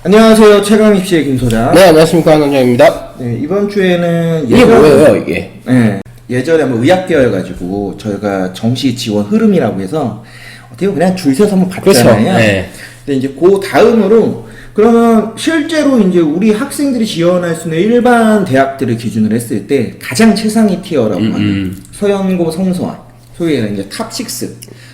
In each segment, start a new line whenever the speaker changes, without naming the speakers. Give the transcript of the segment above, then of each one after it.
안녕하세요. 최강입시의 김소장.
네, 안녕하십니까. 한원장입니다.
네, 이번 주에는
이게 뭐예요, 이게?
네, 예전에 한번 의학계여가지고 저희가 정시 지원 흐름이라고 해서 어떻게 보면 그냥 줄 서서 한번 봤잖아요.
그렇죠. 네.
근데 이제 그 다음으로 그러면 실제로 이제 우리 학생들이 지원할 수 있는 일반 대학들을 기준으로 했을 때 가장 최상위 티어라고 하는 서연고, 성서환, 소위 말하는 이제 탑6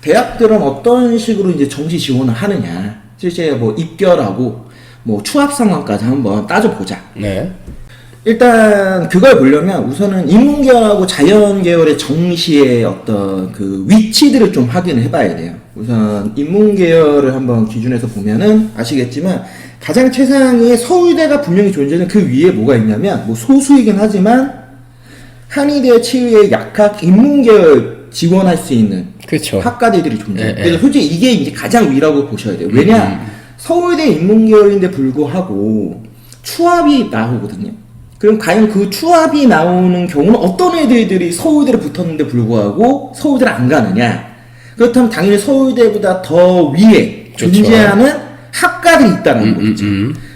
대학들은 어떤 식으로 이제 정시 지원을 하느냐, 실제 뭐 입결하고 뭐 추합 상황까지 한번 따져보자.
네.
일단 그걸 보려면 우선은 인문계열하고 자연계열의 정시의 어떤 그 위치들을 좀 확인을 해봐야 돼요. 우선 인문계열을 한번 기준해서 보면은 아시겠지만 가장 최상위의 서울대가 분명히 존재하는 그 위에 뭐가 있냐면, 뭐 소수이긴 하지만 한의대, 치의의 약학, 인문계열 지원할 수 있는
그렇죠.
학과들이 존재해요.
네,
그래서 솔직히 이게 이제 가장 위라고 보셔야 돼요. 왜냐? 서울대 인문계열인데 불구하고 추합이 나오거든요. 그럼 과연 그 추합이 나오는 경우는 어떤 애들이 서울대를 붙었는데 불구하고 서울대를 안 가느냐? 그렇다면 당연히 서울대보다 더 위에
그렇죠.
존재하는 학과들이 있다는 거죠.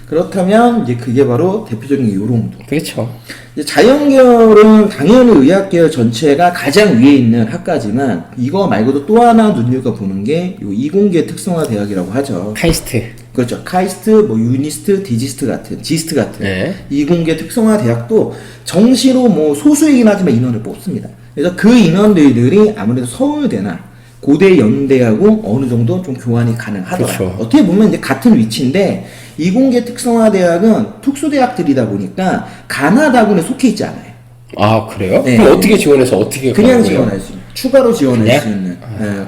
그렇다면 이제 그게 바로 대표적인 요롱도.
그렇죠.
이제 자연계열은 당연히 의학계열 전체가 가장 위에 있는 학과지만 이거 말고도 또 하나 눈여겨보는 게 요 이공계 특성화 대학이라고 하죠.
카이스트.
그렇죠. 카이스트, 뭐 유니스트, 디지스트 같은, 지스트 같은
네.
이공계 특성화 대학도 정시로 뭐 소수이긴 하지만 인원을 뽑습니다. 그래서 그 인원들이 아무래도 서울대나 고대 연대하고 어느 정도 좀 교환이 가능하더라.
그렇죠.
어떻게 보면 이제 같은 위치인데 이공계 특성화 대학은 특수대학들이다 보니까 가나다군에 속해 있지 않아요.
아, 그래요?
네.
그럼 어떻게 지원해서 어떻게
그냥
가는 거예요?
지원할 수 있는, 추가로 지원할
그냥?
수 있는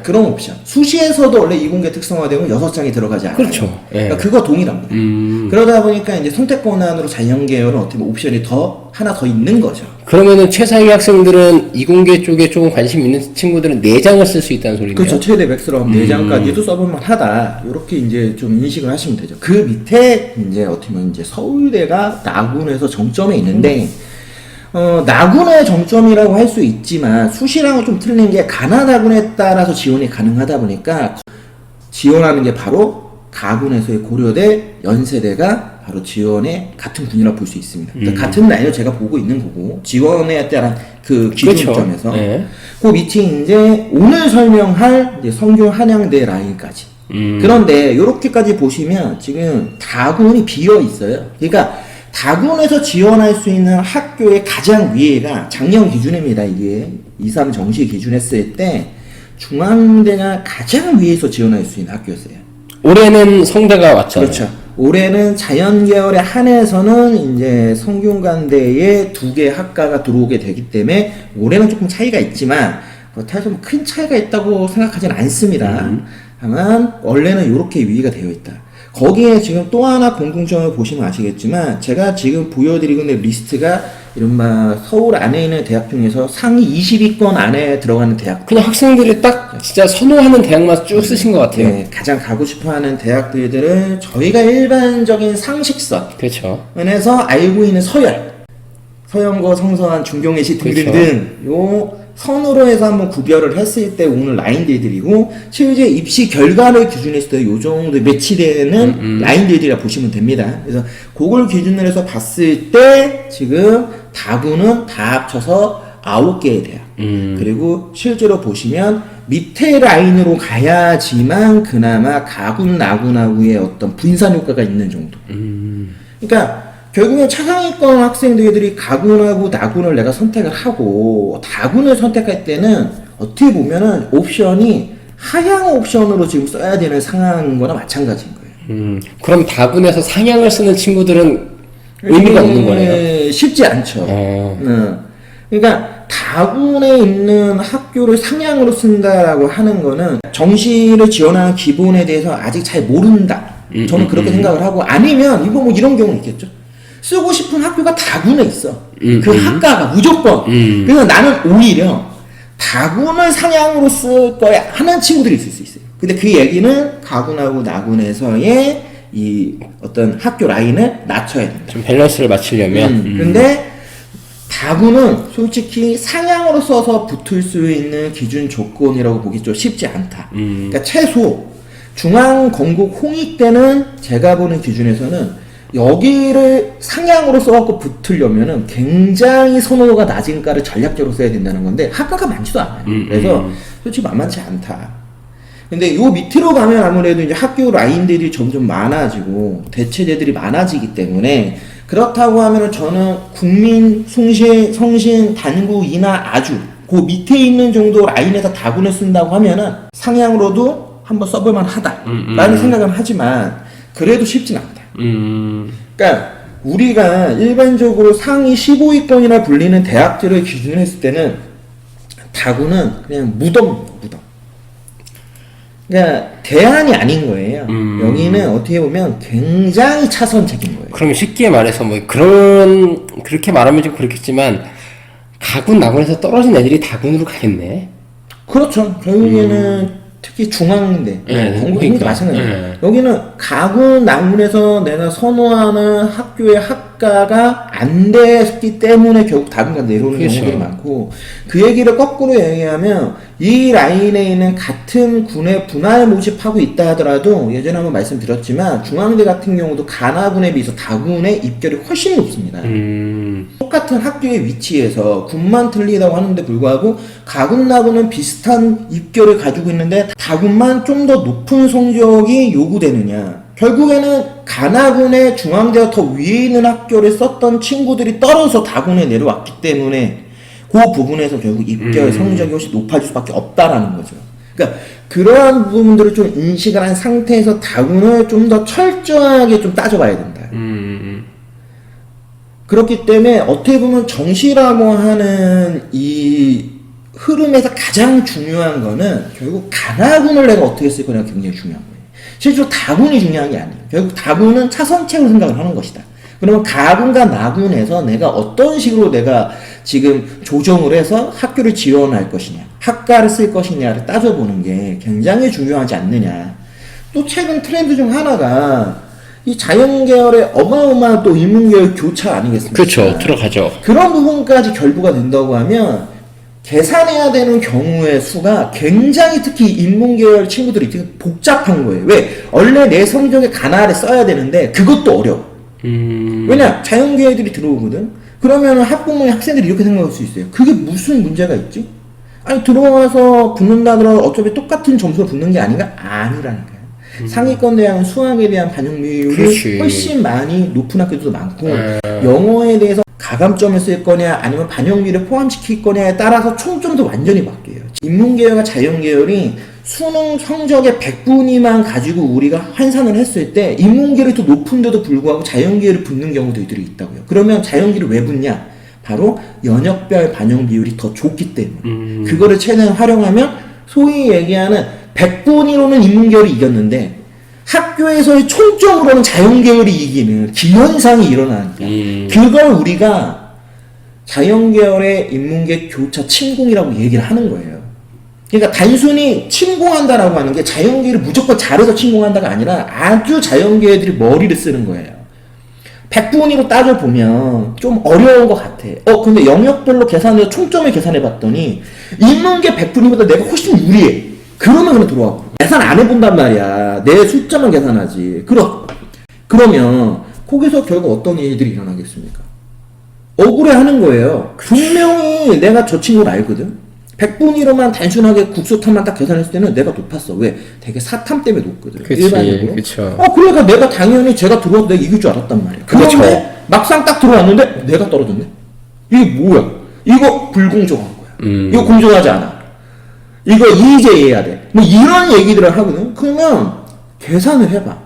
그런 옵션. 수시에서도 원래 이공계 특성화 대학은 6장이 들어가지 않아요.
그렇죠. 예.
그러니까 그거 동일합니다. 그러다 보니까 이제 선택 권한으로 자연계열은 어떻게 보면 옵션이 하나 더 있는 거죠.
그러면은 최상위 학생들은 이공계 쪽에 조금 관심 있는 친구들은 4장을 쓸 수 있다는 소리네요.
그렇죠. 최대 맥스로 하면 4장까지도 써볼만 하다. 이렇게 이제 좀 인식을 하시면 되죠. 그 밑에 이제 어떻게 보면 이제 서울대가 나군에서 정점에 있는데, 나군의 정점이라고 할 수 있지만 수시랑은 좀 틀린 게 가나다군에 따라서 지원이 가능하다 보니까 지원하는 게 바로 가군에서의 고려대, 연세대가 바로 지원의 같은 군이라고 볼 수 있습니다. 그러니까 같은 라인을 제가 보고 있는 거고, 지원에 따른 그 기준점에서.
그렇죠. 네.
그 밑에 이제 오늘 설명할 이제 성균 한양대 라인까지. 그런데 이렇게까지 보시면 지금 다군이 비어 있어요. 그러니까 다군에서 지원할 수 있는 학교의 가장 위에가 작년 기준입니다. 이게 2.3 정시 기준 했을 때 중앙대가 가장 위에서 지원할 수 있는 학교였어요.
올해는 성대가 왔잖아요.
그렇죠. 올해는 자연계열에 한해서는 이제 성균관대에 2개 학과가 들어오게 되기 때문에 올해는 조금 차이가 있지만 그렇다고 해서 큰 차이가 있다고 생각하지는 않습니다. 다만 원래는 이렇게 위가 되어 있다. 거기에 지금 또 하나 공통점을 보시면 아시겠지만 제가 지금 보여드리고 있는 리스트가 이른바 서울 안에 있는 대학 중에서 상위 20위권 안에 들어가는 대학.
그냥 학생들이 딱 진짜 선호하는 대학만 쭉 쓰신 것 같아요.
네, 가장 가고 싶어하는 대학들을 저희가 일반적인 상식선
그렇죠.
면에서 알고 있는 서연고, 성서환, 중경외시 등등등
그렇죠.
요 선으로 해서 한번 구별을 했을 때 오늘 라인들이고, 실제 입시 결과를 기준했을 때 요 정도 매치되는 라인들이라 보시면 됩니다. 그래서 그걸 기준으로 해서 봤을 때 지금 다군은 다 합쳐서 9개의 대학. 그리고 실제로 보시면 밑에 라인으로 가야지만 그나마 가군, 나군하고의 어떤 분산 효과가 있는 정도. 그러니까 결국엔 차상위권 학생들이 가군하고 나군을 내가 선택을 하고 다군을 선택할 때는 어떻게 보면은 옵션이 하향 옵션으로 지금 써야 되는 상황인 거나 마찬가지인 거예요.
그럼 다군에서 상향을 쓰는 친구들은 의미가 없는 거네요.
쉽지 않죠. 그러니까 다군에 있는 학교를 상향으로 쓴다라고 하는 거는 정시를 지원하는 기본에 대해서 아직 잘 모른다. 저는 그렇게 생각을 하고, 아니면 이거 뭐 이런 경우는 있겠죠. 쓰고 싶은 학교가 다군에 있어. 그 학과가 무조건. 그래서 나는 오히려 다군을 상향으로 쓸 거야 하는 친구들이 있을 수 있어요. 근데 그 얘기는 가군하고 나군에서의 이 어떤 학교 라인을 낮춰야 된다.
좀 밸런스를 맞추려면.
근데 다군은 솔직히 상향으로 써서 붙을 수 있는 기준 조건이라고 보기 좀 쉽지 않다. 그러니까 최소 중앙 건국 홍익 때는 제가 보는 기준에서는 여기를 상향으로 써갖고 붙으려면은 굉장히 선호도가 낮은 가를 전략적으로 써야 된다는 건데 학과가 많지도 않아요. 그래서 솔직히 만만치 않다. 근데 요 밑으로 가면 아무래도 이제 학교 라인들이 점점 많아지고 대체제들이 많아지기 때문에 그렇다고 하면은 저는 국민, 성신, 단구, 인하, 아주 그 밑에 있는 정도 라인에서 다군을 쓴다고 하면은 상향으로도 한번 써볼만 하다라는 생각은 하지만 그래도 쉽진 않다. 그러니까 우리가 일반적으로 상위 15위권이나 불리는 대학들을 기준으로 했을 때는 다군은 그냥 무덤. 그러니까 대안이 아닌 거예요. 여기는 어떻게 보면 굉장히 차선책인 거예요.
그러면 쉽게 말해서 뭐 그렇게 말하면 좀 그렇겠지만 가군 나군에서 떨어진 애들이 다군으로 가겠네.
그렇죠. 결국에는 특히 중앙대, 건국인도 마찬가지예요.
네.
여기는 가군, 나군에서 내가 선호하는 학교의 학과가 안 됐기 때문에 결국 다군가 내려오는
그렇죠.
경우들이 많고 그 얘기를 거꾸로 얘기하면 이 라인에 있는 같은 군에 분할 모집하고 있다 하더라도 예전에 한번 말씀드렸지만 중앙대 같은 경우도 가나군에 비해서 다군의 입결이 훨씬 높습니다. 똑같은 학교의 위치에서 군만 틀리다고 하는데 불구하고 가군, 나군은 비슷한 입결을 가지고 있는데 다군만 좀 더 높은 성적이 요구되느냐. 결국에는 가나군의 중앙대가 더 위에 있는 학교를 썼던 친구들이 떨어져 다군에 내려왔기 때문에 그 부분에서 결국 입결 성적이 훨씬 높아질 수밖에 없다라는 거죠. 그러니까 그러한 부분들을 좀 인식을 한 상태에서 다군을 좀 더 철저하게 좀 따져봐야 된다. 그렇기 때문에 어떻게 보면 정시라고 하는 이 흐름에서 가장 중요한 거는 결국 가나군을 내가 어떻게 쓸 거냐가 굉장히 중요한 거예요. 실제로 다군이 중요한 게 아니에요. 결국 다군은 차선책으로 생각을 하는 것이다. 그러면 가군과 나군에서 내가 어떤 식으로 내가 지금 조정을 해서 학교를 지원할 것이냐, 학과를 쓸 것이냐를 따져보는 게 굉장히 중요하지 않느냐. 또 최근 트렌드 중 하나가 이 자연계열의 어마어마한 또 인문계열 교차 아니겠습니까?
그렇죠. 들어가죠.
그런 부분까지 결부가 된다고 하면 계산해야 되는 경우의 수가 굉장히 특히 인문계열 친구들이 되게 복잡한 거예요. 왜? 원래 내 성적에 가나를 써야 되는데 그것도 어려워. 왜냐? 자연계열들이 들어오거든? 그러면 학부모의 학생들이 이렇게 생각할 수 있어요. 그게 무슨 문제가 있지? 아니 들어와서 붙는다더라도 어차피 똑같은 점수로 붙는 게 아닌가? 아니라는 거예요. 상위권 대학은 수학에 대한 반영 비율이
그렇지.
훨씬 많이 높은 학교도 많고 영어에 대해서 가감점을 쓸 거냐 아니면 반영비를 포함시킬 거냐에 따라서 총점도 완전히 바뀌어요. 인문계열과 자연계열이 수능 성적의 100분위만 가지고 우리가 환산을 했을 때 인문계열이 더 높은데도 불구하고 자연계열이 붙는 경우들이 있다고요. 그러면 자연계열이 왜 붙냐? 바로 연역별 반영 비율이 더 좋기 때문에 그거를 최대한 활용하면 소위 얘기하는 100분위로는 인문계열이 이겼는데 학교에서의 총점으로는 자연계열이 이기는 기현상이 일어나니까 그걸 우리가 자연계열의 인문계 교차 침공이라고 얘기를 하는 거예요. 그러니까 단순히 침공한다라고 하는 게 자연계열이 무조건 잘해서 침공한다가 아니라 아주 자연계열들이 머리를 쓰는 거예요. 100분위로 따져보면 좀 어려운 것 같아. 근데 영역별로 계산해서 총점을 계산해봤더니 인문계 100분위보다 내가 훨씬 유리해. 그러면 그냥 들어와. 계산 안 해본단 말이야. 내 숫자만 계산하지. 그러면 거기서 결국 어떤 일들이 일어나겠습니까? 억울해하는 거예요. 분명히 내가 저 친구를 알거든. 100분위로만 단순하게 국소탐만 딱 계산했을 때는 내가 높았어. 왜? 되게 사탐 때문에 높거든.
그치,
일반적으로.
그쵸.
그러니까 내가 당연히 제가 들어와도 내가 이길 줄 알았단 말이야.
그렇죠.
그런데 막상 딱 들어왔는데 내가 떨어졌네? 이게 뭐야? 이거 불공정한 거야. 이거 공정하지 않아. 이거 이의제해야 돼. 뭐 이런 얘기들을 하거든. 그러면 계산을 해봐.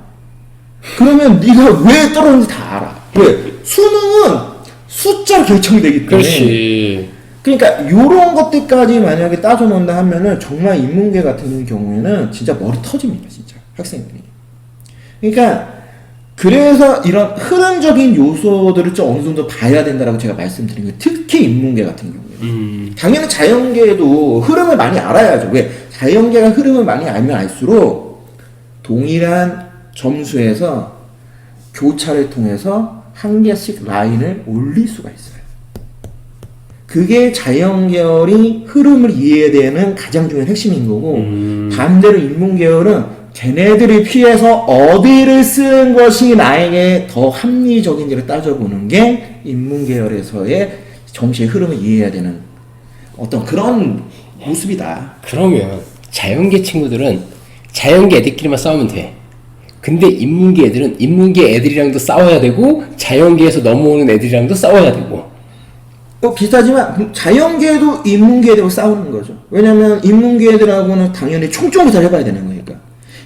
그러면 네가 왜 떨어졌는지 다 알아. 왜? 수능은 숫자로 결정되기 때문에.
그렇지.
그러니까 요런 것들까지 만약에 따져놓는다 하면은 정말 인문계 같은 경우에는 진짜 머리 터집니다. 진짜 학생들이. 그러니까 그래서 이런 흐름적인 요소들을 좀 어느 정도 봐야 된다라고 제가 말씀드린 거예요. 특히 인문계 같은 경우에. 당연히 자연계도 흐름을 많이 알아야죠. 왜? 자연계가 흐름을 많이 알면 알수록 동일한 점수에서 교차를 통해서 한 개씩 라인을 올릴 수가 있어요. 그게 자연계열이 흐름을 이해되는 가장 중요한 핵심인 거고 반대로 인문계열은 걔네들이 피해서 어디를 쓰는 것이 나에게 더 합리적인지를 따져보는 게 인문계열에서의 정치의 흐름을 이해해야 되는 어떤 그런 모습이다.
그러면 자연계 친구들은 자연계 애들끼리만 싸우면 돼. 근데 인문계 애들은 인문계 애들이랑도 싸워야 되고 자연계에서 넘어오는 애들이랑도 싸워야 되고.
비슷하지만 자연계도 인문계들하고 싸우는 거죠. 왜냐면 인문계들하고는 당연히 총점부터 해봐야 되는 거니까.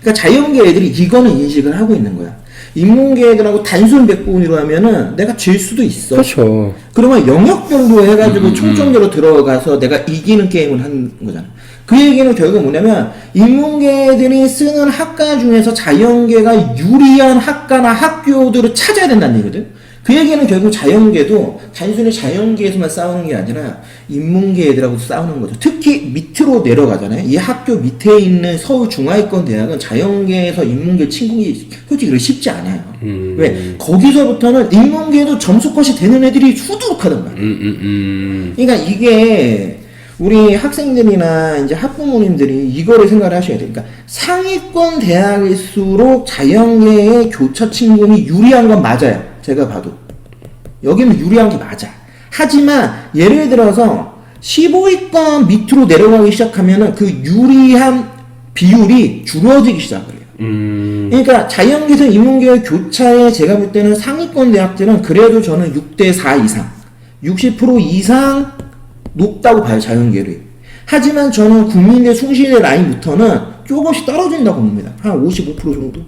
그러니까 자연계 애들이 이거는 인식을 하고 있는 거야. 인문계 애들하고 단순 백분위로 하면은 내가 질 수도 있어.
그렇죠.
그러면 영역별로 해가지고 총점제로 들어가서 내가 이기는 게임을 하는 거잖아. 그 얘기는 결국 뭐냐면 인문계들이 쓰는 학과 중에서 자연계가 유리한 학과나 학교들을 찾아야 된다는 얘기거든. 그 얘기는 결국 자연계도 단순히 자연계에서만 싸우는 게 아니라 인문계 애들하고도 싸우는 거죠. 특히 밑으로 내려가잖아요. 이 학교 밑에 있는 서울 중하위권 대학은 자연계에서 인문계 침공이 솔직히 그렇게 쉽지 않아요. 왜? 거기서부터는 인문계도 점수 컷이 되는 애들이 수두룩하단 말이에요. 그러니까 이게 우리 학생들이나 이제 학부모님들이 이거를 생각을 하셔야 돼요. 그러니까 상위권 대학일수록 자연계의 교차 침공이 유리한 건 맞아요. 제가 봐도. 여기는 유리한 게 맞아. 하지만 예를 들어서 15위권 밑으로 내려가기 시작하면은 그 유리한 비율이 줄어들기 시작을 해요. 그러니까 자연계에서 인문계 교차에 제가 볼 때는 상위권 대학들은 그래도 저는 6대4 이상, 60% 이상 높다고 봐요, 자연계를. 하지만 저는 국민대 숭실대 라인부터는 조금씩 떨어진다고 봅니다. 한 55% 정도?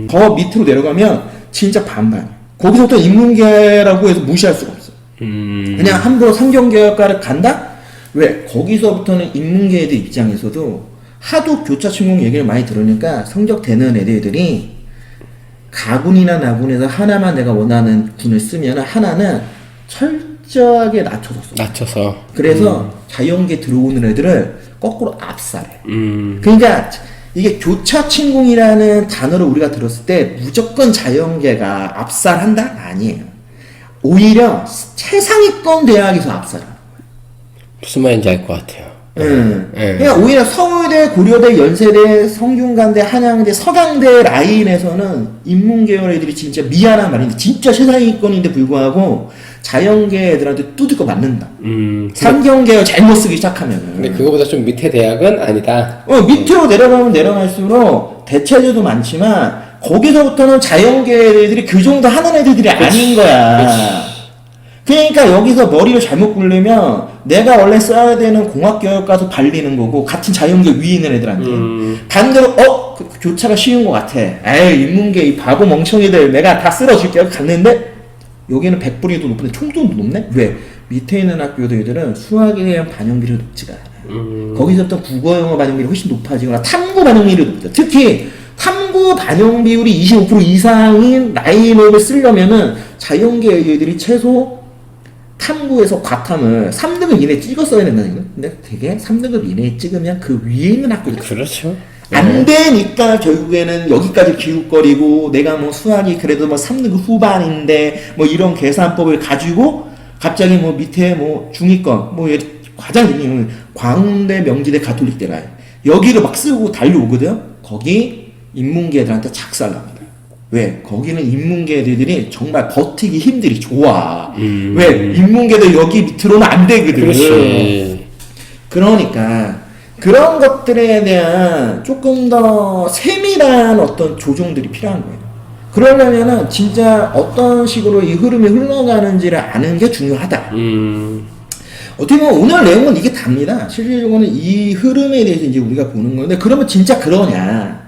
더 밑으로 내려가면 진짜 반반. 거기서부터 인문계라고 해서 무시할 수가 없어. 그냥 함부로 상경계열과를 간다? 왜? 거기서부터는 인문계 애들 입장에서도 하도 교차 침공 얘기를 많이 들으니까 성적 되는 애들이 가군이나 나군에서 하나만 내가 원하는 군을 쓰면 하나는 철저하게 낮춰서 그래서 자연계 들어오는 애들을 거꾸로 압살해. 그러니까 이게 교차 침공이라는 단어를 우리가 들었을 때 무조건 자연계가 압살한다? 아니에요. 오히려 최상위권 대학에서 압살하는 거예요.
무슨 말인지 알 것 같아요.
그러니까 오히려 서울대, 고려대, 연세대, 성균관대, 한양대, 서강대 라인에서는 인문계열 애들이 진짜 미안한 말인데 진짜 최상위권인데 불구하고 자연계 애들한테 두들겨 맞는다. 상경계열 잘못 쓰기 시작하면.
근데 그거보다 좀 밑에 대학은 아니다.
밑으로 내려가면 내려갈수록 대체제도 많지만 거기서부터는 자연계 애들이 그 정도 하는 애들이 아닌 거야. 그러니까 여기서 머리를 잘못 굴리면 내가 원래 써야 되는 공학계열 가서 발리는 거고 같은 자연계 위에 있는 애들한테 반대로 그 교차가 쉬운 것 같아. 에이 인문계 이 바보 멍청이들 내가 다 쓸어줄게 갔는데 여기는 100분위도 높은데 총점도 높네? 왜? 밑에 있는 학교들 애들은 수학에 대한 반영비율이 높지가 않아요. 거기서부터 국어 영어 반영비율이 훨씬 높아지거나 탐구 반영비율이 높죠. 특히 탐구 반영 비율이 25% 이상인 라인업을 쓰려면은 자연계 애들이 최소 탐구에서 과탐을 3등급 이내에 찍었어야 된다는 거. 근데 되게 3등급 이내에 찍으면 그 위에 있는 학교들.
그렇죠.
안 되니까 결국에는 여기까지 기웃거리고 내가 뭐 수학이 그래도 뭐 3등급 후반인데 뭐 이런 계산법을 가지고 갑자기 뭐 밑에 뭐 중위권 뭐 가장 중요한 광운대, 명지대, 가톨릭대가 여기를 막 쓰고 달려오거든. 거기 인문계들한테 작살납니다. 왜? 거기는 인문계들이 정말 버티기 힘들이 좋아. 왜? 인문계들 여기 밑으로는 안 되거든.
그렇지.
그러니까 그런 것들에 대한 조금 더 세밀한 어떤 조정들이 필요한 거예요. 그러려면은 진짜 어떤 식으로 이 흐름이 흘러가는지를 아는 게 중요하다. 어떻게 보면 오늘 내용은 이게 답니다. 실질적으로는 이 흐름에 대해서 이제 우리가 보는 건데, 그러면 진짜 그러냐.